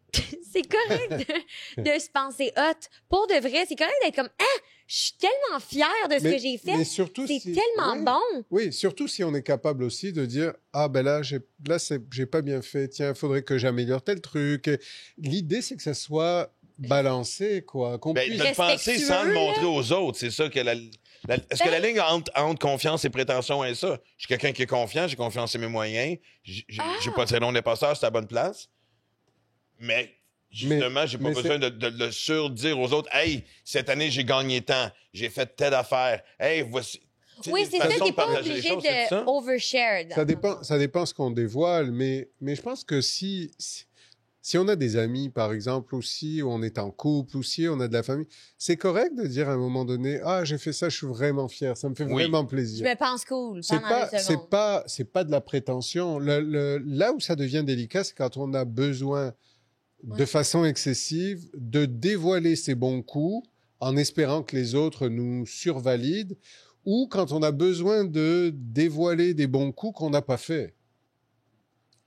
c'est correct de se penser hot. Pour de vrai, c'est correct d'être comme « Ah, je suis tellement fière de ce que j'ai fait. Mais surtout C'est si- tellement oui. bon. » Oui, surtout si on est capable aussi de dire ah ben là j'ai pas bien fait, tiens, il faudrait que j'améliore tel truc. L'idée c'est que ça soit balancé quoi, qu'on Ben, puisse de le penser sans le Respectueux, montrer aux autres, c'est ça que est-ce que la ligne entre confiance et prétention est ça? Je suis quelqu'un qui est confiant, j'ai confiance en mes moyens, j'ai pas de syndrome d'imposteur, c'est à la bonne place. Mais justement, j'ai pas mais besoin de le surdire aux autres. Hey, cette année, j'ai gagné tant, j'ai fait telle affaire. Hey, voici. Tu sais, Oui, des c'est ça, façons t'es de pas partager les obligé choses, c'est ça? de overshare. ça dépend ce qu'on dévoile, mais je pense que si on a des amis, par exemple, ou si on est en couple, ou si on a de la famille, c'est correct de dire à un moment donné, ah, j'ai fait ça, je suis vraiment fier, ça me fait Oui. vraiment Je plaisir. me pense cool C'est pendant pas, des secondes. c'est pas de la prétention. Là où ça devient délicat, c'est quand on a besoin, de Ouais. façon excessive, de dévoiler ses bons coups en espérant que les autres nous survalident, ou quand on a besoin de dévoiler des bons coups qu'on n'a pas fait.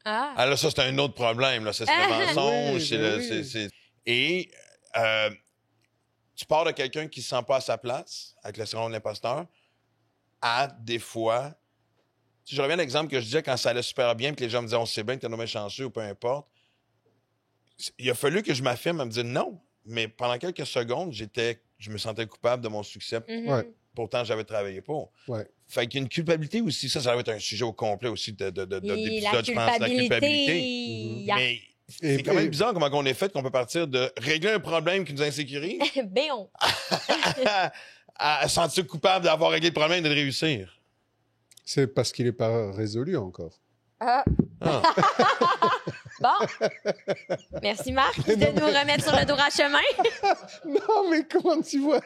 Ah, Ah là, ça, c'est un autre problème. Là. Ça, c'est le mensonge. Oui, c'est ben le- oui. c'est- Et tu pars de quelqu'un qui ne se sent pas à sa place, avec le syndrome de l'imposteur, à des fois... Si je reviens à l'exemple que je disais quand ça allait super bien, puis les gens me disaient on sait bien que t'es nommé chanceux ou peu importe. Il a fallu que je m'affirme à me dire non. Mais pendant quelques secondes, je me sentais coupable de mon succès. mhm. Ouais. Pourtant, j'avais travaillé pour. Ouais. Fait qu'il y a une culpabilité aussi. Ça va être un sujet au complet aussi Et d'épisode, je pense, la culpabilité. Yeah. Mais c'est quand même bizarre comment on est fait qu'on peut partir de régler un problème qui nous insécurise Béon. à sentir coupable d'avoir réglé le problème et de réussir. C'est parce qu'il n'est pas résolu encore. Ah. Ah. Bon. Merci, Marc, de nous remettre sur le droit chemin. Non, mais comment tu vois?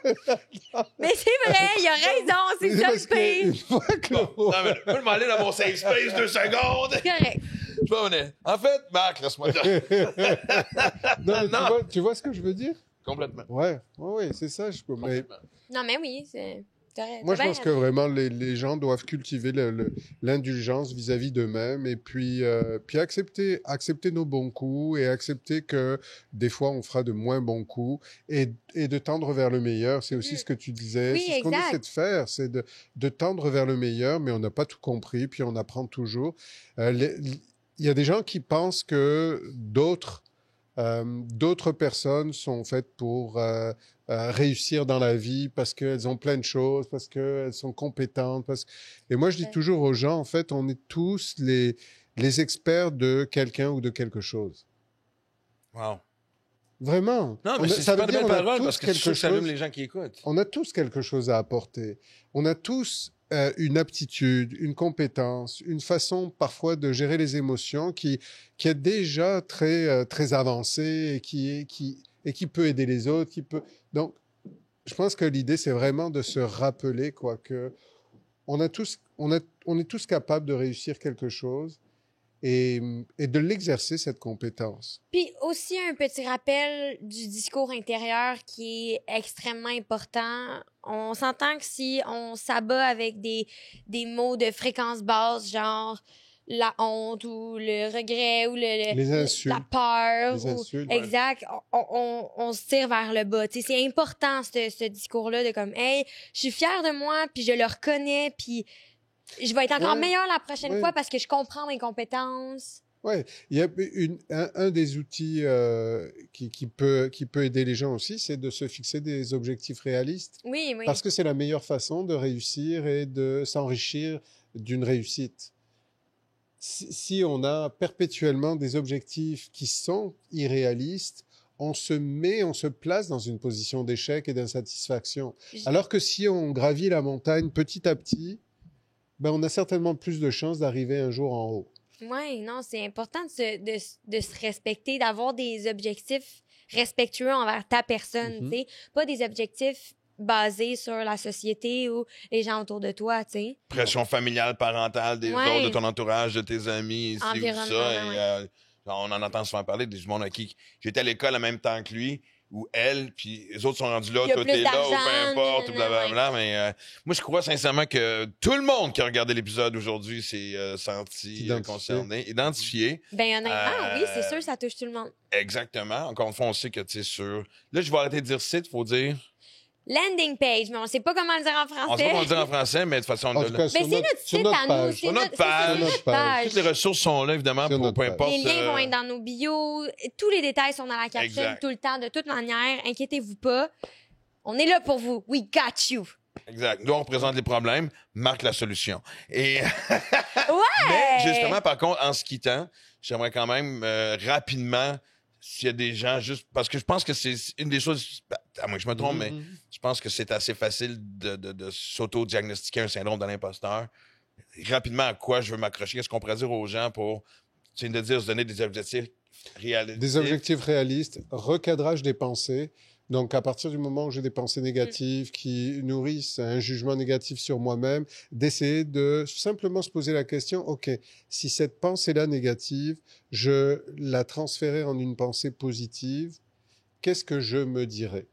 Mais c'est vrai, il a raison, c'est ça Parce le pire. qu'une fois que Non, mais je vais m'aller dans mon safe space 2 secondes. Correct. Je vais venir. En fait, Marc, laisse-moi dire. Non, mais Non. tu vois ce que je veux dire? Complètement. Ouais, c'est ça. Mais Complètement. Non, mais oui, c'est... moi, je pense que vraiment, les gens doivent cultiver l'indulgence vis-à-vis d'eux-mêmes et puis accepter nos bons coups et accepter que des fois, on fera de moins bons coups et de tendre vers le meilleur. C'est aussi ce que tu disais. Oui, c'est ce qu'on exact. essaie de faire, c'est de tendre vers le meilleur, mais on n'a pas tout compris, puis on apprend toujours. Il y a des gens qui pensent que d'autres personnes sont faites pour réussir dans la vie parce qu'elles ont plein de choses, parce qu'elles sont compétentes. Et moi, je dis Ouais. toujours aux gens, en fait, on est tous les experts de quelqu'un ou de quelque chose. Wow. Vraiment. Non, mais c'est ça veut pas de dire belle on a parole tous parce que c'est sûr quelque que ça allume chose. les gens qui écoutent. On a tous quelque chose à apporter. On a tous une aptitude, une compétence, une façon parfois de gérer les émotions qui est déjà très avancée et qui peut aider les autres, Donc, je pense que l'idée, c'est vraiment de se rappeler que on est tous capables de réussir quelque chose et de l'exercer, cette compétence. Puis aussi un petit rappel du discours intérieur qui est extrêmement important. On s'entend que si on s'abat avec des mots de fréquence basse, genre la honte ou le regret ou Les insultes. la peur. Les insultes. Exact. On se tire vers le bas. Tu sais, c'est important, ce discours-là, de comme, hey, je suis fière de moi, puis je le reconnais, puis je vais être encore Ouais. meilleure la prochaine Ouais. fois parce que je comprends mes compétences. Ouais, il y a un des outils qui peut aider les gens aussi, c'est de se fixer des objectifs réalistes. Oui, oui. Parce que c'est la meilleure façon de réussir et de s'enrichir d'une réussite. Si on a perpétuellement des objectifs qui sont irréalistes, on se place dans une position d'échec et d'insatisfaction. Alors que si on gravit la montagne petit à petit, ben on a certainement plus de chances d'arriver un jour en haut. Oui, non, c'est important de se respecter, d'avoir des objectifs respectueux envers ta personne, tu sais. Pas des objectifs basés sur la société ou les gens autour de toi, tu sais. Pression familiale, parentale, des autres, de ton entourage, de tes amis, ici ou ça. Et, on en entend souvent parler des monde à qui j'étais à l'école en même temps que lui ou elle, puis les autres sont rendus là, toi t'es là, ou peu importe, ou blablabla. Mais moi, je crois sincèrement que tout le monde qui a regardé l'épisode aujourd'hui s'est senti concerné, identifié. Ben honnêtement, oui, c'est sûr, ça touche tout le monde. Exactement. Encore une fois, on sait que tu es sûr. Là, je vais arrêter de dire site, il faut dire... Landing page, mais on sait pas comment le dire en français. On sait pas comment le dire en français, mais de toute façon... En tout cas, mais c'est notre site à nous. Sur notre page. Toutes les ressources sont là, évidemment, pour peu importe... Les liens vont être dans nos bios. Tous les détails sont dans la capsule tout le temps, de toute manière. Inquiétez-vous pas. On est là pour vous. We got you. Exact. Nous, on représente les problèmes, Marc la solution. Et... Ouais! Mais justement, par contre, en se quittant, j'aimerais quand même rapidement... S'il y a des gens juste... Parce que je pense que c'est une des choses... À moins que je me trompe, mais je pense que c'est assez facile de s'auto-diagnostiquer un syndrome de l'imposteur. Rapidement, à quoi je veux m'accrocher? Qu'est-ce qu'on pourrait dire aux gens pour... Tu viens de dire, se donner des objectifs réalistes. Des objectifs réalistes, recadrage des pensées. Donc, à partir du moment où j'ai des pensées négatives qui nourrissent un jugement négatif sur moi-même, d'essayer de simplement se poser la question, OK, si cette pensée-là négative, je la transférais en une pensée positive, qu'est-ce que je me dirais?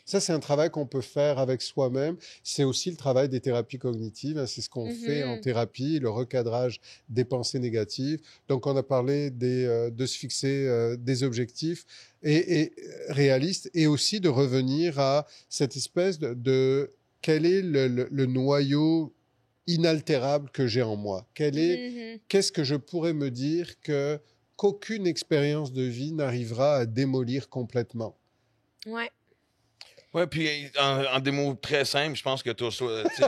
Ça, c'est un travail qu'on peut faire avec soi-même. C'est aussi le travail des thérapies cognitives. C'est ce qu'on fait en thérapie, le recadrage des pensées négatives. Donc, on a parlé de se fixer des objectifs et réalistes et aussi de revenir à cette espèce de quel est le noyau inaltérable que j'ai en moi? Qu'est-ce que je pourrais me dire qu'aucune expérience de vie n'arrivera à démolir complètement? Ouais. Ouais, puis en des mots très simples, je pense que toi aussi...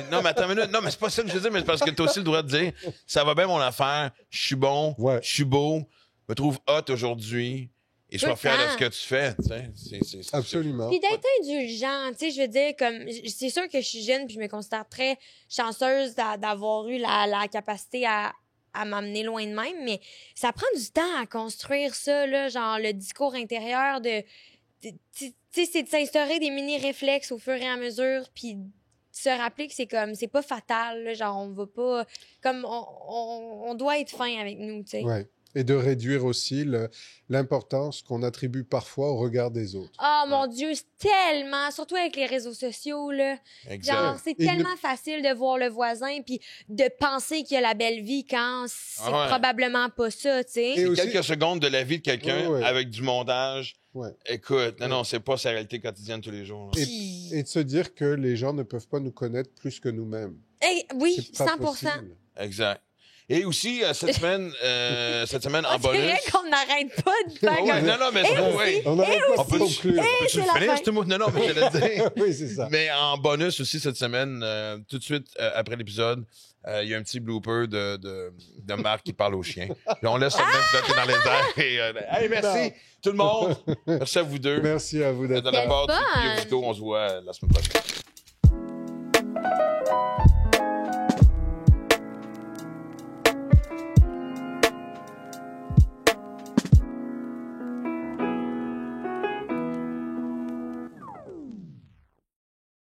non, mais attends une minute. Non, mais c'est pas ça que je veux dire, mais c'est parce que toi aussi le droit de dire « Ça va bien mon affaire, je suis bon, je suis beau, me trouve hot aujourd'hui et sois fier de ce que tu fais. » Absolument. Puis d'être indulgent, tu sais, je veux dire, comme... C'est sûr que je suis jeune puis je me considère très chanceuse d'avoir eu la capacité à m'amener loin de même, mais ça prend du temps à construire ça, là, genre le discours intérieur de tu sais, c'est de s'instaurer des mini-réflexes au fur et à mesure, puis se rappeler que c'est comme, c'est pas fatal, là, genre, on va pas, comme, on doit être fin avec nous, tu sais. Ouais. Et de réduire aussi l'importance qu'on attribue parfois au regard des autres. Oh mon Dieu, c'est tellement, surtout avec les réseaux sociaux, là. Exact. Genre, c'est tellement facile de voir le voisin puis de penser qu'il a la belle vie quand c'est probablement pas ça, tu sais. Et aussi... quelques secondes de la vie de quelqu'un avec du montage. Ouais. Écoute, non, c'est pas sa réalité quotidienne tous les jours. Et de se dire que les gens ne peuvent pas nous connaître plus que nous-mêmes. Oui, 100%. Possible. Exact. Et aussi, cette semaine en bonus... C'est vrai qu'on n'arrête pas de faire comme... Non, mais... On n'arrête pas de conclure. Peux-tu le finir, ce mot? Non, mais je te le dire. Oui, c'est ça. Mais en bonus aussi, cette semaine, tout de suite après l'épisode, il y a un petit blooper de Marc qui parle au chien. Puis on laisse ça même flotter dans les airs. Et, hey, merci tout le monde. Merci à vous deux. Merci à vous d'être là. De la part du Pio Vito, on se voit la semaine prochaine.